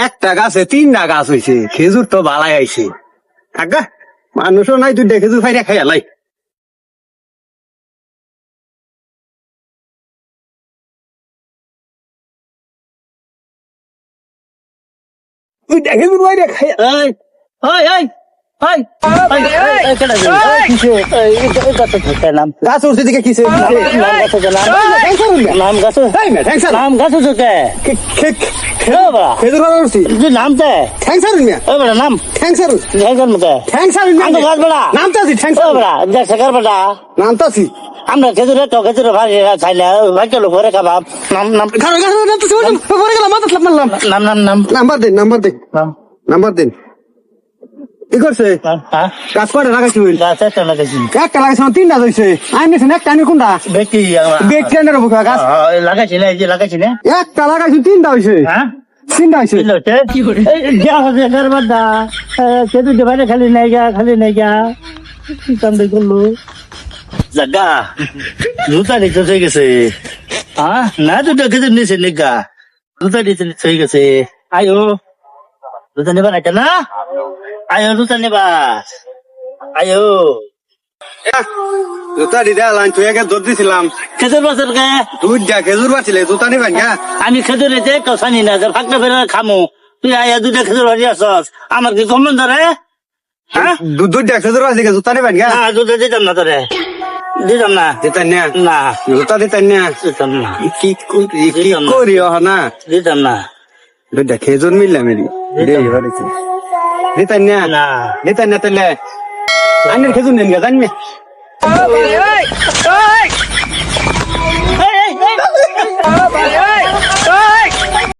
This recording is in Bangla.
একটা গাছে 3টা গাছ হয়েছে, খেজুর তো বালাই আইছে। আজ্ঞা মানুষও নাই, 2টা খেজুর ফাইরা খাই আলাই। খেজুর ফাইরা খাই। গাছ উঠছে দিকে কিসে নাম গাছ নাম গাছ খেজুর ফাইরা উঠছি নামতে ঠ্যাং সারুন মিয়া, নাম ঠ্যাং সারুন, মতে ঠ্যাং সারুন মিয়া, গাছ বেড়া নামতে আছি, ঠ্যাং সারুন, শেখার বেটা নামতে আছি। আমরা খেজুরে তো খেজুরে ভাই খাইলে ভাগ্য লোক করে খাবা নাম নাম পরে গেলাম, মাথা স্লাপ মারলাম। নাম নাম নাম নাম্বার দেন, নাম্বার দেন, নাম্বার দেন। কি করছে গাছ কয়টা লাগাইছি? একটা লাগাইছি একটা লাগাইছি, 3টা হয়েছে। আমি নিয়েছেন একটা, আমি কোনটা ব্যক্তি ব্যক্তি গাছ লাগাইছি না এই যে লাগাইছি না একটা লাগাইছি, 3টা হয়েছে, হ্যাঁ 3টা হয়েছে। খেজুর বাইরে খালি নাই গা খালি নাই গা কি কাম করলো জাগা জুতা নিতে হয়ে গেছে হ্যাঁ না দুটো খেজুর নিয়েছে নিগা জুতা নিতে হয়ে গেছে আয়ো জুতা নেবা না না আয়ো জুতা নেবা আয়ো জুতা দিদা লাইন তুই আগে দৌড় দিছিলাম, খেজুর বাসের গে 2টা খেজুর পাচ্ছিলে, জুতা নিবেন গা। আমি খেজুর নিতে কষানি না যে ফাঁকটা ফেরে খামো তুই আয়া 2টা খেজুর বাড়ি আসস আমার কি কমন ধরে হ্যাঁ 2টা খেজুর পাচ্ছিলে, জুতা নিবেন গা। না জুতা দিতাম না তোরে দিতাম না দিতেন না, না জুতা দিতেন না। দিতাম না কি করি না, দিতাম না 2টা খেজুর মিললাম এরি দিতেন না, না দিতেন না। তাহলে আইনের খেজুর নেন গা, জানবে